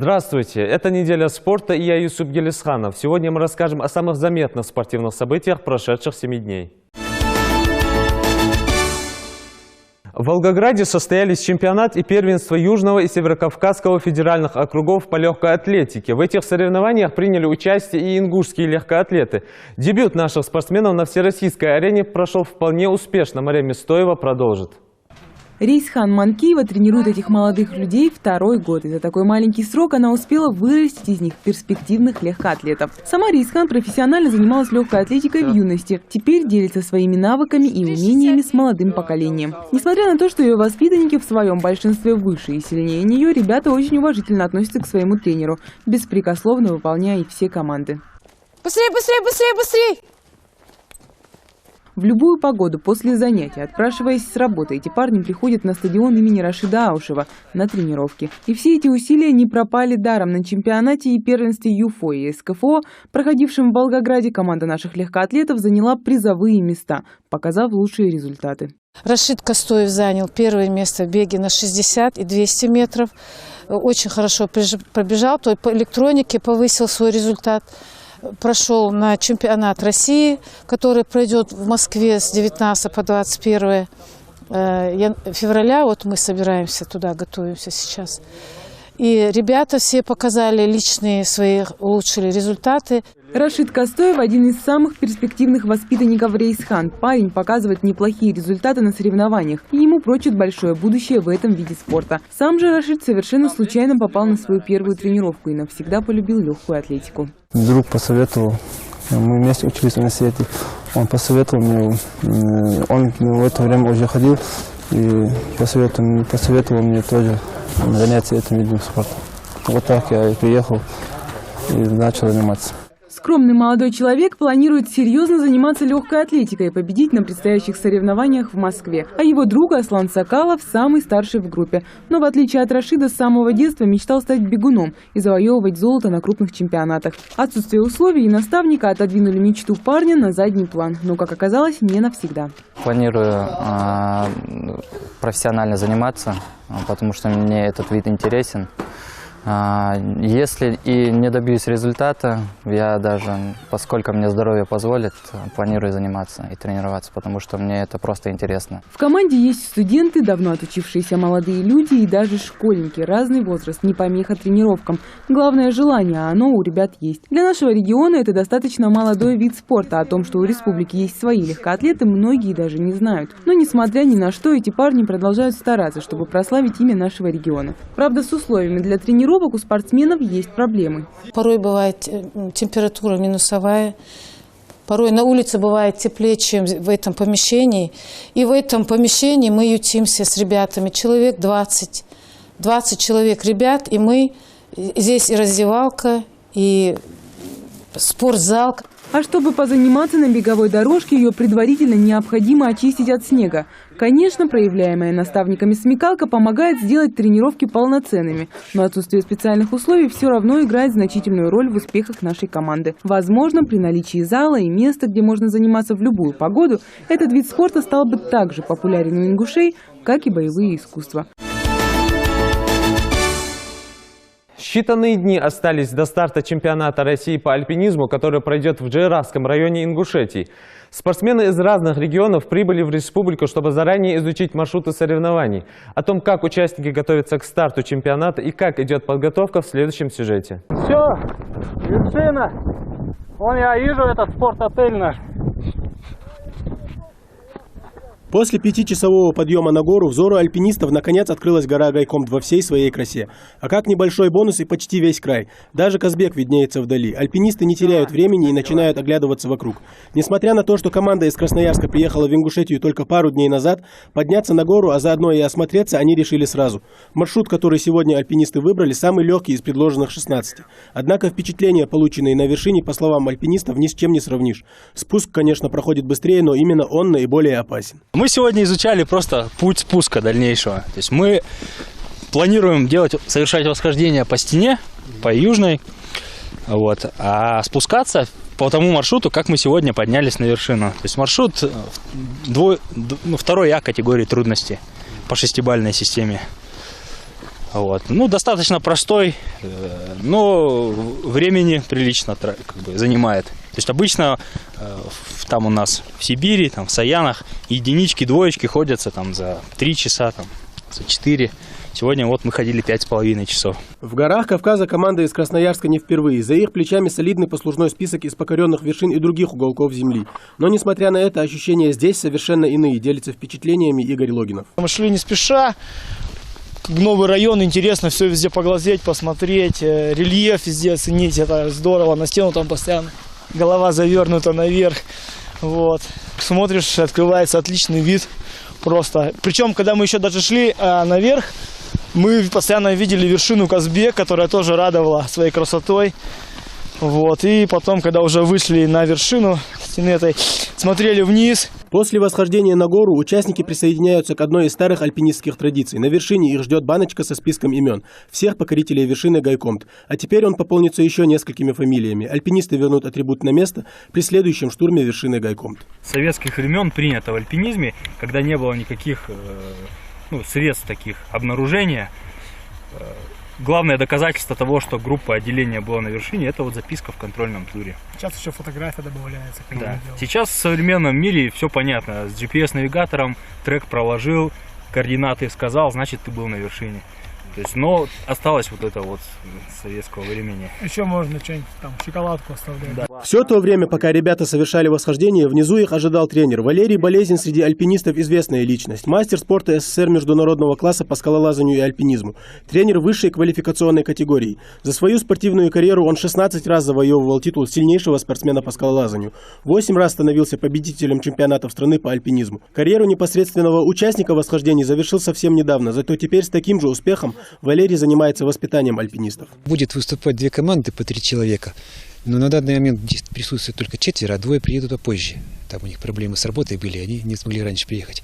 Здравствуйте! Это неделя спорта, и я Юсуп Гелисханов. Сегодня мы расскажем о самых заметных спортивных событиях прошедших 7 дней. В Волгограде состоялись чемпионат и первенство Южного и Северокавказского федеральных округов по легкой атлетике. В этих соревнованиях приняли участие и ингушские легкоатлеты. Дебют наших спортсменов на всероссийской арене прошел вполне успешно. Мария Мистоева продолжит. Рейсхан Манкиева тренирует этих молодых людей второй год. И за такой маленький срок она успела вырастить из них перспективных легкоатлетов. Сама Рейсхан профессионально занималась легкой атлетикой в юности. Теперь делится своими навыками и умениями с молодым поколением. Несмотря на то, что ее воспитанники в своем большинстве выше и сильнее нее, ребята очень уважительно относятся к своему тренеру, беспрекословно выполняя все команды. Быстрей, быстрей, быстрей, быстрей! В любую погоду после занятия, отпрашиваясь с работы, эти парни приходят на стадион имени Рашида Аушева на тренировки. И все эти усилия не пропали даром. На чемпионате и первенстве ЮФО и СКФО, проходившем в Волгограде, команда наших легкоатлетов заняла призовые места, показав лучшие результаты. Рашид Костоев занял первое место в беге на 60 и 200 метров. Очень хорошо пробежал, то по электронике повысил свой результат. Прошел на чемпионат России, который пройдет в Москве с 19 по 21 февраля. Вот мы собираемся туда, готовимся сейчас. И ребята все показали личные свои, улучшили результаты. Рашид Костоев – один из самых перспективных воспитанников Рейсхан. Парень показывает неплохие результаты на соревнованиях, и ему прочит большое будущее в этом виде спорта. Сам же Рашид совершенно случайно попал на свою первую тренировку и навсегда полюбил легкую атлетику. Друг посоветовал, мы вместе учились в университете, он посоветовал мне, он в это время уже ходил и посоветовал мне тоже заняться этим видом спорта. Вот так я и приехал и начал заниматься. Скромный молодой человек планирует серьезно заниматься легкой атлетикой и победить на предстоящих соревнованиях в Москве. А его друг Аслан Сакалов самый старший в группе. Но в отличие от Рашида, с самого детства мечтал стать бегуном и завоевывать золото на крупных чемпионатах. Отсутствие условий и наставника отодвинули мечту парня на задний план. Но, как оказалось, не навсегда. Планирую профессионально заниматься, потому что мне этот вид интересен. Если и не добьюсь результата, я даже, поскольку мне здоровье позволит, планирую заниматься и тренироваться, потому что мне это просто интересно. В команде есть студенты, давно отучившиеся молодые люди и даже школьники. Разный возраст, не помеха тренировкам. Главное желание, а оно у ребят есть. Для нашего региона это достаточно молодой вид спорта. О том, что у республики есть свои легкоатлеты, многие даже не знают. Но несмотря ни на что, эти парни продолжают стараться, чтобы прославить имя нашего региона. Правда, с условиями для тренировок у спортсменов есть проблемы. Порой бывает температура минусовая, порой на улице бывает теплее, чем в этом помещении. И в этом помещении мы ютимся с ребятами. Человек 20 человек ребят, и мы здесь и раздевалка, и спортзал. А чтобы позаниматься на беговой дорожке, ее предварительно необходимо очистить от снега. Конечно, проявляемая наставниками смекалка помогает сделать тренировки полноценными, но отсутствие специальных условий все равно играет значительную роль в успехах нашей команды. Возможно, при наличии зала и места, где можно заниматься в любую погоду, этот вид спорта стал бы так же популярен у ингушей, как и боевые искусства. Считанные дни остались до старта чемпионата России по альпинизму, который пройдет в Джейравском районе Ингушетии. Спортсмены из разных регионов прибыли в республику, чтобы заранее изучить маршруты соревнований. О том, как участники готовятся к старту чемпионата и как идет подготовка, в следующем сюжете. Все, вершина. Вон я вижу этот спорт-отель наш. После 5-часового подъема на гору взору альпинистов наконец открылась гора Гайкомб во всей своей красе. А как небольшой бонус и почти весь край. Даже Казбек виднеется вдали. Альпинисты не теряют времени и начинают оглядываться вокруг. Несмотря на то, что команда из Красноярска приехала в Ингушетию только пару дней назад, подняться на гору, а заодно и осмотреться они решили сразу. Маршрут, который сегодня альпинисты выбрали, самый легкий из предложенных 16. Однако впечатления, полученные на вершине, по словам альпинистов, ни с чем не сравнишь. Спуск, конечно, проходит быстрее, но именно он наиболее опасен. Мы сегодня изучали просто путь спуска дальнейшего. То есть мы планируем совершать восхождение по стене, по южной, вот, а спускаться по тому маршруту, как мы сегодня поднялись на вершину. То есть маршрут второй А категории трудности по 6-бальной системе. Вот. Ну, достаточно простой, но времени прилично занимает. То есть обычно там у нас в Сибири, там в Саянах единички, двоечки ходятся там за 3 часа, там, за 4. Сегодня вот мы ходили 5,5 часов. В горах Кавказа команда из Красноярска не впервые. За их плечами солидный послужной список из покоренных вершин и других уголков земли. Но, несмотря на это, ощущения здесь совершенно иные, делится впечатлениями Игорь Логинов. Мы шли не спеша. Новый район, интересно все везде поглазеть, посмотреть, рельеф везде оценить, это здорово, на стену там постоянно голова завернута наверх, вот. Смотришь, открывается отличный вид просто. Причем, когда мы еще даже шли наверх, мы постоянно видели вершину Казбек, которая тоже радовала своей красотой. Вот. И потом, когда уже вышли на вершину стены этой, смотрели вниз. После восхождения на гору участники присоединяются к одной из старых альпинистских традиций. На вершине их ждет баночка со списком имен всех покорителей вершины Гайкомт. А теперь он пополнится еще несколькими фамилиями. Альпинисты вернут атрибут на место при следующем штурме вершины Гайкомт. С советских времен принято в альпинизме, когда не было никаких средств таких обнаружения. Главное доказательство того, что группа отделения была на вершине, это вот записка в контрольном туре. Сейчас еще фотография добавляется. Да. Сейчас в современном мире все понятно. С GPS-навигатором трек проложил, координаты сказал, значит ты был на вершине. То есть, но осталось вот это вот советского времени. Еще можно что-нибудь там, шоколадку оставлять. Да. Все то время, пока ребята совершали восхождение, внизу их ожидал тренер. Валерий Болезин среди альпинистов известная личность. Мастер спорта СССР международного класса по скалолазанию и альпинизму. Тренер высшей квалификационной категории. За свою спортивную карьеру он 16 раз завоевывал титул сильнейшего спортсмена по скалолазанию. 8 раз становился победителем чемпионатов страны по альпинизму. Карьеру непосредственного участника восхождений завершил совсем недавно. Зато теперь с таким же успехом Валерий занимается воспитанием альпинистов. Будет выступать 2 команды по 3 человека. Но на данный момент здесь присутствует только 4, а 2 приедут попозже. Там у них проблемы с работой были, они не смогли раньше приехать.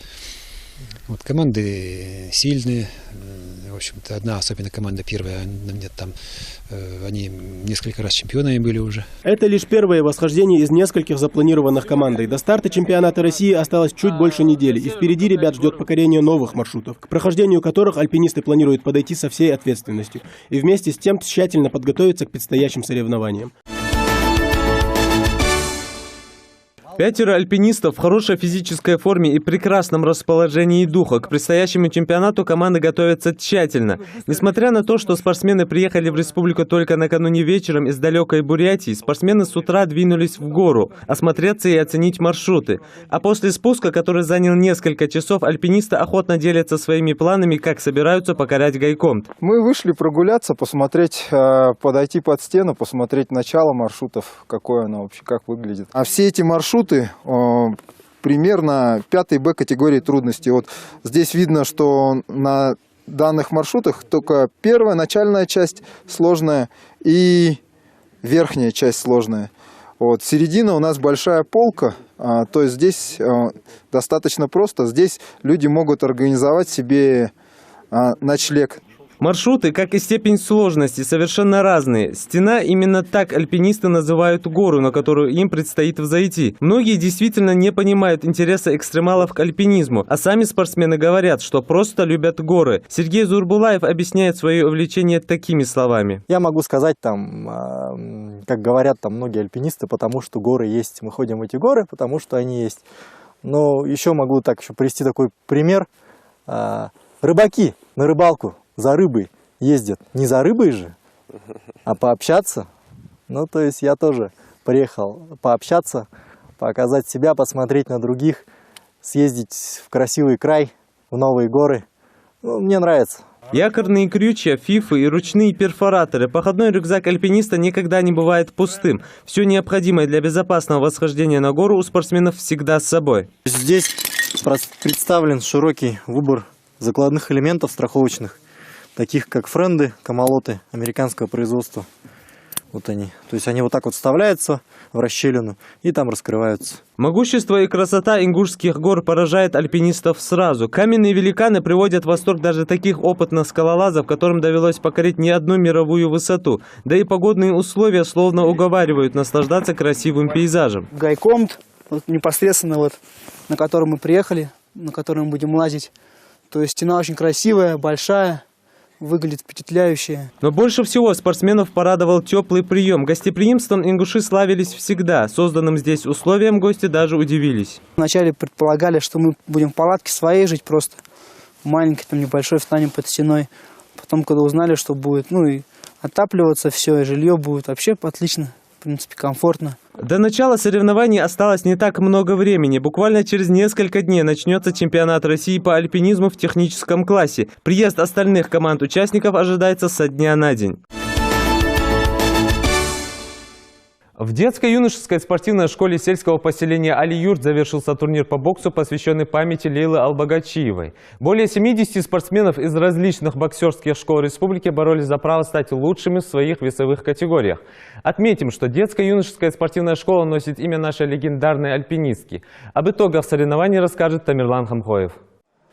Вот команды сильные. В общем-то, одна, особенно команда первая, они несколько раз чемпионами были уже. Это лишь первое восхождение из нескольких запланированных командой. До старта чемпионата России осталось чуть больше недели, и впереди ребят ждет покорение новых маршрутов, к прохождению которых альпинисты планируют подойти со всей ответственностью и вместе с тем тщательно подготовиться к предстоящим соревнованиям. 5 альпинистов в хорошей физической форме и прекрасном расположении духа. К предстоящему чемпионату команды готовятся тщательно. Несмотря на то, что спортсмены приехали в республику только накануне вечером из далекой Бурятии, спортсмены с утра двинулись в гору, осмотреться и оценить маршруты. А после спуска, который занял несколько часов, альпинисты охотно делятся своими планами, как собираются покорять Гайкомт. Мы вышли прогуляться, посмотреть, подойти под стену, посмотреть начало маршрутов, какое оно вообще, как выглядит. А все эти маршруты примерно 5 Б категории трудности. Вот здесь видно, что на данных маршрутах только первая начальная часть сложная и верхняя часть сложная. Вот середина у нас большая полка, то есть здесь достаточно просто. Здесь люди могут организовать себе ночлег. Маршруты, как и степень сложности, совершенно разные. Стена, именно так альпинисты называют гору, на которую им предстоит взойти. Многие действительно не понимают интереса экстремалов к альпинизму, а сами спортсмены говорят, что просто любят горы. Сергей Зурбулаев объясняет свое увлечение такими словами. Я могу сказать, как говорят многие альпинисты, потому что горы есть. Мы ходим в эти горы, потому что они есть. Но еще могу привести такой пример. Рыбаки на рыбалку за рыбой ездят. Не за рыбой же, а пообщаться. Ну, то есть я тоже приехал пообщаться, показать себя, посмотреть на других, съездить в красивый край, в новые горы. Ну, мне нравится. Якорные крючья, фифы и ручные перфораторы. Походной рюкзак альпиниста никогда не бывает пустым. Все необходимое для безопасного восхождения на гору у спортсменов всегда с собой. Здесь представлен широкий выбор закладных элементов страховочных, таких как френды, камолоты американского производства. Вот они. То есть они вот так вот вставляются в расщелину и там раскрываются. Могущество и красота ингушских гор поражает альпинистов сразу. Каменные великаны приводят в восторг даже таких опытных скалолазов, которым довелось покорить не одну мировую высоту. Да и погодные условия словно уговаривают наслаждаться красивым пейзажем. Гайкомт, непосредственно на котором мы приехали, на котором мы будем лазить. То есть стена очень красивая, большая. выглядит впечатляюще. Но больше всего спортсменов порадовал теплый прием. Гостеприимством ингуши славились всегда. Созданным здесь условиям гости даже удивились. Вначале предполагали, что мы будем в палатке своей жить просто. Маленькой, там небольшой, встанем под стеной. Потом, когда узнали, что будет, и отапливаться все, и жилье будет вообще отлично, в принципе, комфортно. До начала соревнований осталось не так много времени. Буквально через несколько дней начнется чемпионат России по альпинизму в техническом классе. Приезд остальных команд-участников ожидается со дня на день. В детско-юношеской спортивной школе сельского поселения Али-Юрт завершился турнир по боксу, посвященный памяти Лейлы Албагачиевой. Более 70 спортсменов из различных боксерских школ республики боролись за право стать лучшими в своих весовых категориях. Отметим, что детско-юношеская спортивная школа носит имя нашей легендарной альпинистки. Об итогах соревнований расскажет Тамерлан Хамхоев.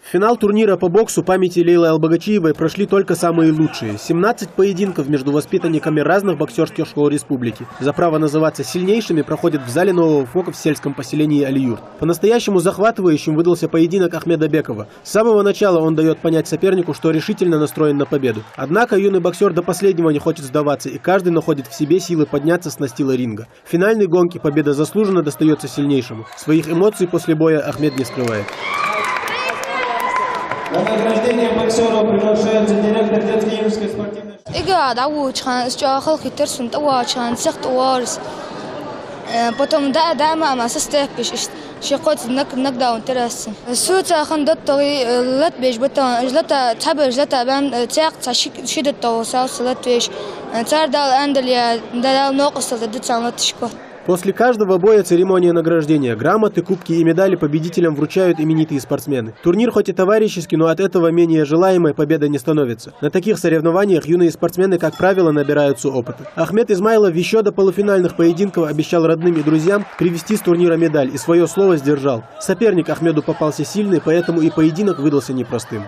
В финал турнира по боксу памяти Лейлы Албагачиевой прошли только самые лучшие. 17 поединков между воспитанниками разных боксерских школ республики. За право называться сильнейшими проходят в зале Нового ФОКа в сельском поселении Али-Юрт. По-настоящему захватывающим выдался поединок Ахмеда Бекова. С самого начала он дает понять сопернику, что решительно настроен на победу. Однако юный боксер до последнего не хочет сдаваться, и каждый находит в себе силы подняться с настила ринга. В финальной гонке победа заслуженно достается сильнейшему. Своих эмоций после боя Ахмед не скрывает. На награждение боксеров приглашается директор детской юношеской спортивной школы. Потом да, мама, состоишь, شقات نقداون ترسم سوت خندت طغي لت بيش بتا جلتا تحب جلتا بان تاق تشد التوسع صلت بيش تردال أندليا دال ناقص تدتسان لتشكوت. После каждого боя церемония награждения. Грамоты, кубки и медали победителям вручают именитые спортсмены. Турнир хоть и товарищеский, но от этого менее желаемой победа не становится. На таких соревнованиях юные спортсмены, как правило, набираются опыта. Ахмед Измайлов еще до полуфинальных поединков обещал родным и друзьям привезти с турнира медаль и свое слово сдержал. Соперник Ахмеду попался сильный, поэтому и поединок выдался непростым.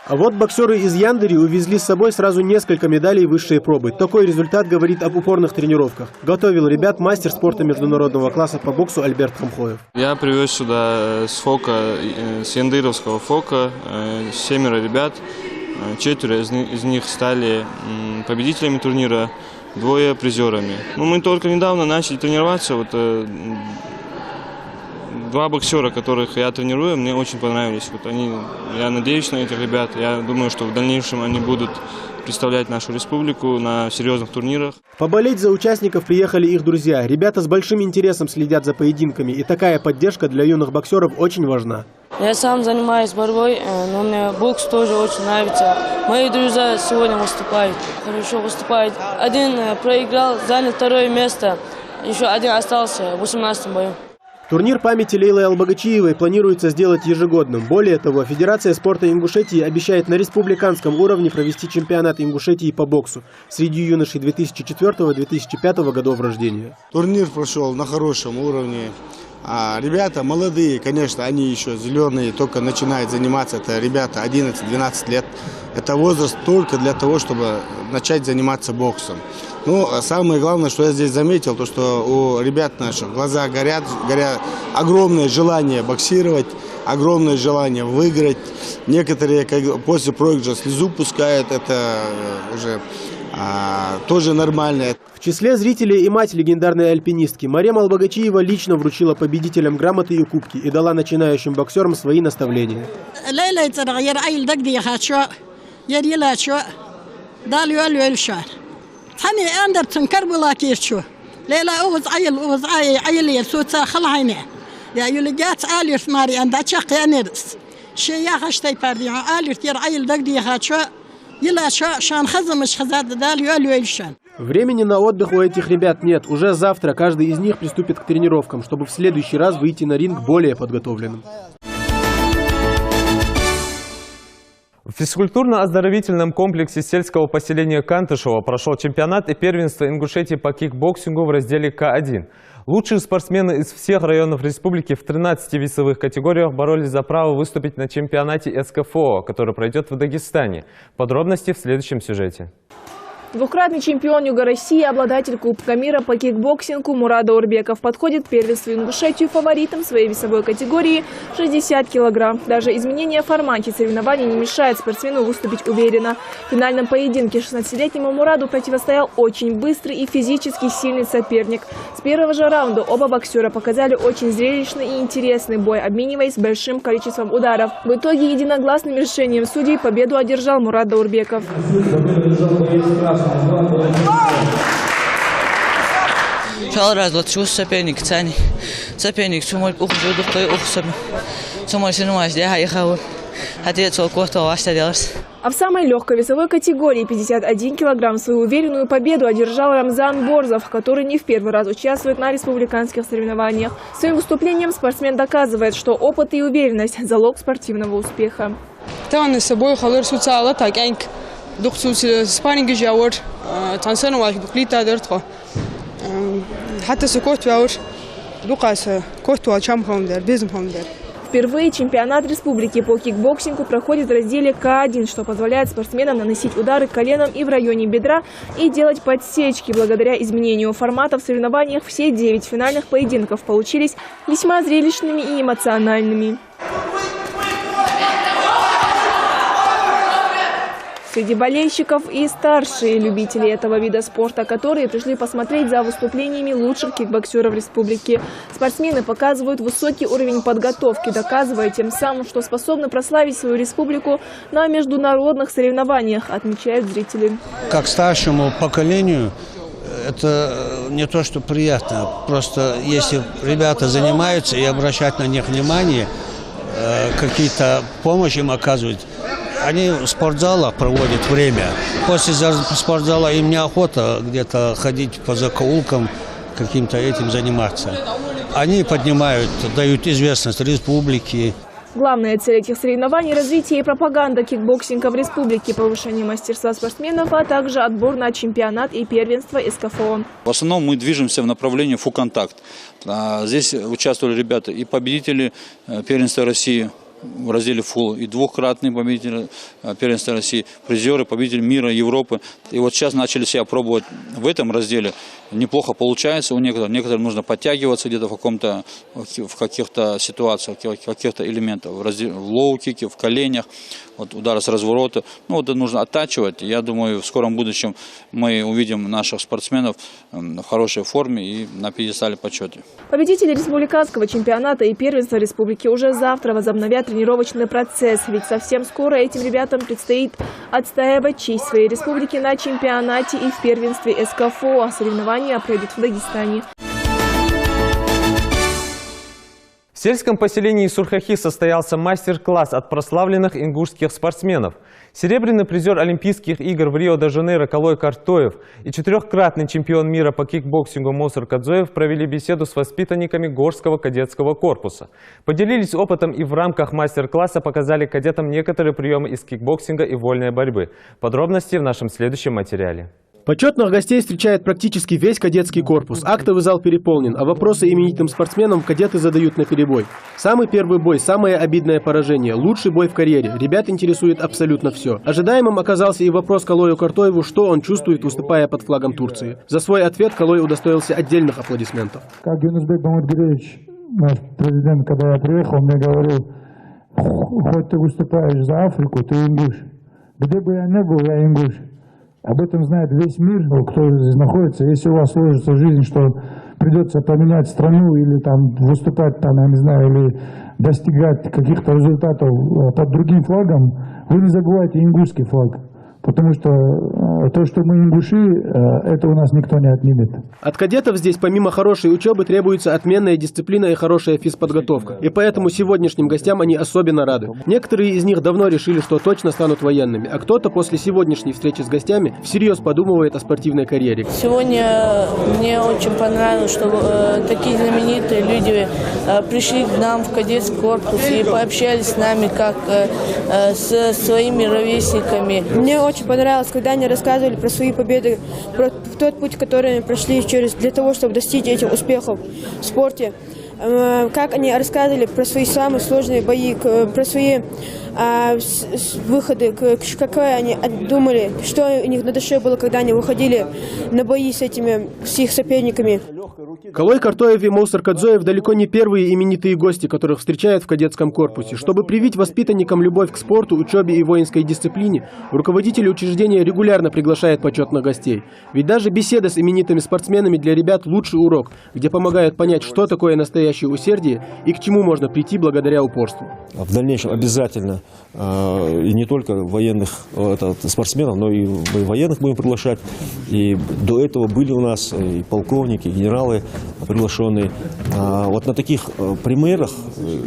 А вот боксеры из Яндери увезли с собой сразу несколько медалей высшей пробы. Такой результат говорит об упорных тренировках. Готовил ребят мастер спорта международного класса по боксу Альберт Хамхоев. Я привез сюда с ФОКа, с Яндыровского ФОКа 7 ребят. 4 из них стали победителями турнира, 2 призерами. Мы только недавно начали тренироваться. 2 боксера, которых я тренирую, мне очень понравились. Я надеюсь на этих ребят. Я думаю, что в дальнейшем они будут представлять нашу республику на серьезных турнирах. Поболеть за участников приехали их друзья. Ребята с большим интересом следят за поединками, и такая поддержка для юных боксеров очень важна. Я сам занимаюсь борьбой, но мне бокс тоже очень нравится. Мои друзья сегодня выступают, хорошо выступают. Один проиграл, занял 2 место, еще один остался в 18-м бою. Турнир памяти Лейлы Албагачиевой планируется сделать ежегодным. Более того, Федерация спорта Ингушетии обещает на республиканском уровне провести чемпионат Ингушетии по боксу среди юношей 2004-2005 годов рождения. Турнир прошел на хорошем уровне. Ребята молодые, конечно, они еще зеленые, только начинают заниматься. Это ребята 11-12 лет. Это возраст только для того, чтобы начать заниматься боксом. Самое главное, что я здесь заметил, то что у ребят наших глаза горят огромное желание боксировать, огромное желание выиграть. Некоторые после проигрыша слезу пускают, это уже тоже нормально. В числе зрителей и мать легендарной альпинистки. Марем Албагачиева лично вручила победителям грамоты и кубки и дала начинающим боксерам свои наставления. Времени на отдых у этих ребят нет. Уже завтра каждый из них приступит к тренировкам, чтобы в следующий раз выйти на ринг более подготовленным. В физкультурно-оздоровительном комплексе сельского поселения Кантышево прошел чемпионат и первенство Ингушетии по кикбоксингу в разделе К1. Лучшие спортсмены из всех районов республики в 13 весовых категориях боролись за право выступить на чемпионате СКФО, который пройдет в Дагестане. Подробности в следующем сюжете. Двукратный чемпион Юга России, обладатель Кубка мира по кикбоксингу Мурад Даурбеков подходит к первенству Ингушетии фаворитом своей весовой категории 60 килограмм. Даже изменение в формате соревнований не мешает спортсмену выступить уверенно. В финальном поединке 16-летнему Мураду противостоял очень быстрый и физически сильный соперник. С первого же раунда оба боксера показали очень зрелищный и интересный бой, обмениваясь большим количеством ударов. В итоге единогласным решением судей победу одержал Мурад Даурбеков. Шал разлучу соперник цани. Соперник чумой ухожу духтой ухсами. Чумой синумаш де хаихау. Ответ солкото ваша делать. А в самой легкой весовой категории 51 килограмм свою уверенную победу одержал Рамзан Борзов, который не в первый раз участвует на республиканских соревнованиях. Своим выступлением спортсмен доказывает, что опыт и уверенность – залог спортивного успеха. Впервые чемпионат республики по кикбоксингу проходит в разделе К1, что позволяет спортсменам наносить удары коленом и в районе бедра и делать подсечки. Благодаря изменению формата в соревнованиях все 9 финальных поединков получились весьма зрелищными и эмоциональными. Среди болельщиков и старшие любители этого вида спорта, которые пришли посмотреть за выступлениями лучших кикбоксеров республики. Спортсмены показывают высокий уровень подготовки, доказывая тем самым, что способны прославить свою республику на международных соревнованиях, отмечают зрители. Как старшему поколению это не то, что приятно. Просто если ребята занимаются и обращать на них внимание, какие-то помощь им оказывать, они в спортзалах проводят время. После спортзала им неохота где-то ходить по закоулкам, каким-то этим заниматься. Они поднимают, дают известность республике. Главная цель этих соревнований – развитие и пропаганда кикбоксинга в республике, повышение мастерства спортсменов, а также отбор на чемпионат и первенство СКФО. В основном мы движемся в направлении фу-контакт. Здесь участвовали ребята и победители первенства России в разделе фул, и двукратные победители первенства России, призеры, победители мира, Европы. И вот сейчас начали себя пробовать в этом разделе. Неплохо получается у некоторых. Некоторым нужно подтягиваться где-то в каких-то ситуациях, в каких-то элементах. В лоу-кике, в коленях, вот удары с разворота. Ну, вот это нужно оттачивать. Я думаю, в скором будущем мы увидим наших спортсменов в хорошей форме и на пьедестале почета. Победители республиканского чемпионата и первенства республики уже завтра возобновят тренировочный процесс. Ведь совсем скоро этим ребятам предстоит отстаивать честь своей республики на чемпионате и в первенстве СКФО. Соревнования пройдут в Дагестане. В сельском поселении Сурхахи состоялся мастер-класс от прославленных ингушских спортсменов. Серебряный призер Олимпийских игр в Рио-де-Жанейро Калой Картоев и 4-кратный чемпион мира по кикбоксингу Мосур Кадзоев провели беседу с воспитанниками Горского кадетского корпуса. Поделились опытом и в рамках мастер-класса показали кадетам некоторые приемы из кикбоксинга и вольной борьбы. Подробности в нашем следующем материале. Почетных гостей встречает практически весь кадетский корпус. Актовый зал переполнен, а вопросы именитым спортсменам кадеты задают наперебой. Самый первый бой, самое обидное поражение, лучший бой в карьере. Ребят интересует абсолютно все. Ожидаемым оказался и вопрос Калою Картоеву, что он чувствует, выступая под флагом Турции. За свой ответ Калой удостоился отдельных аплодисментов. Как Юнусбек Мамадгиреевич, наш президент, когда я приехал, мне говорил: хоть ты выступаешь за Африку, ты ингуш. Где бы я ни был, я ингуш. Об этом знает весь мир, кто здесь находится. Если у вас сложится жизнь, что придется поменять страну или там выступать, там, я не знаю, или достигать каких-то результатов под другим флагом, вы не забывайте ингушский флаг. Потому что то, что мы ингуши, это у нас никто не отнимет. От кадетов здесь помимо хорошей учебы требуется отменная дисциплина и хорошая физподготовка. И поэтому сегодняшним гостям они особенно рады. Некоторые из них давно решили, что точно станут военными, а кто-то после сегодняшней встречи с гостями всерьез подумывает о спортивной карьере. Сегодня мне очень понравилось, что такие знаменитые люди пришли к нам в кадетский корпус и пообщались с нами как с своими ровесниками. Мне очень понравилось, когда они рассказывали про свои победы, про тот путь, который они прошли для того, чтобы достичь этих успехов в спорте. как они рассказывали про свои самые сложные бои, про свои выходы, какое они думали, что у них на душе было, когда они выходили на бои с их соперниками. Калой Картоев и Моусар Кадзоев далеко не первые именитые гости, которых встречают в кадетском корпусе. Чтобы привить воспитанникам любовь к спорту, учебе и воинской дисциплине, руководитель учреждения регулярно приглашает почетных гостей. Ведь даже беседа с именитыми спортсменами для ребят – лучший урок, где помогают понять, что такое настоящее усердие и к чему можно прийти благодаря упорству. В дальнейшем обязательно, и не только военных спортсменов, но и военных будем приглашать. И до этого были у нас и полковники, и генералы приглашенные. Вот на таких примерах,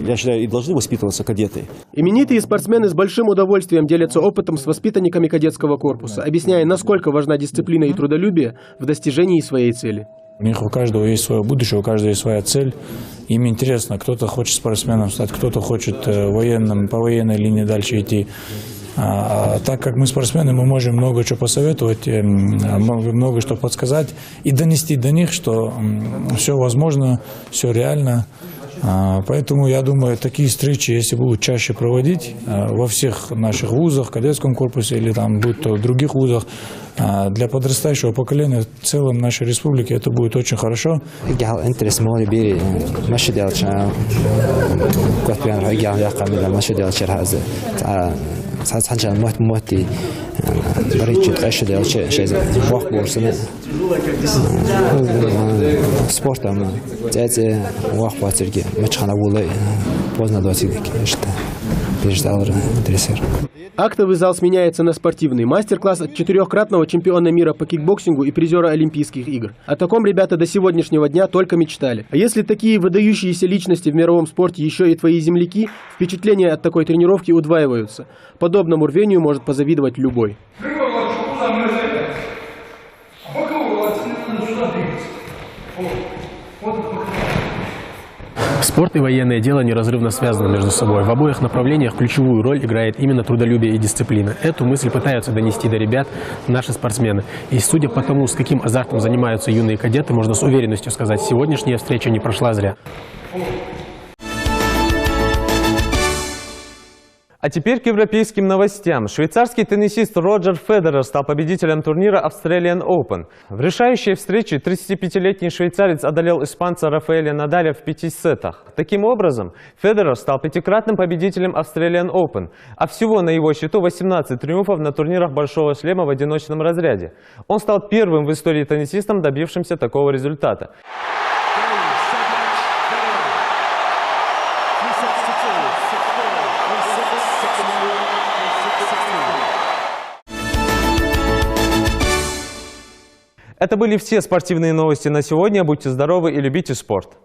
я считаю, и должны воспитываться кадеты. Именитые спортсмены с большим удовольствием делятся опытом с воспитанниками кадетского корпуса, объясняя, насколько важна дисциплина и трудолюбие в достижении своей цели. У них у каждого есть свое будущее, у каждого есть своя цель. Им интересно, кто-то хочет спортсменом стать, кто-то хочет военным, по военной линии дальше идти. Так как мы спортсмены, мы можем много чего посоветовать, много что подсказать и донести до них, что все возможно, все реально. Поэтому, я думаю, такие встречи, если будут чаще проводить во всех наших вузах, кадетском корпусе или там, будь то в других вузах, для подрастающего поколения в целом нашей республики это будет очень хорошо. Спортом Актовый зал сменяется на спортивный. Мастер-класс от 4-кратного чемпиона мира по кикбоксингу и призера Олимпийских игр. О таком ребята до сегодняшнего дня только мечтали. А если такие выдающиеся личности в мировом спорте еще и твои земляки, впечатления от такой тренировки удваиваются. Подобному рвению может позавидовать любой. Спорт и военное дело неразрывно связаны между собой. В обоих направлениях ключевую роль играет именно трудолюбие и дисциплина. Эту мысль пытаются донести до ребят наши спортсмены. И судя по тому, с каким азартом занимаются юные кадеты, можно с уверенностью сказать, сегодняшняя встреча не прошла зря. А теперь к европейским новостям. Швейцарский теннисист Роджер Федерер стал победителем турнира Australian Open. В решающей встрече 35-летний швейцарец одолел испанца Рафаэля Надаля в 5 сетах. Таким образом, Федерер стал 5-кратным победителем Australian Open, а всего на его счету 18 триумфов на турнирах Большого шлема в одиночном разряде. Он стал первым в истории теннисистом, добившимся такого результата. Это были все спортивные новости на сегодня. Будьте здоровы и любите спорт.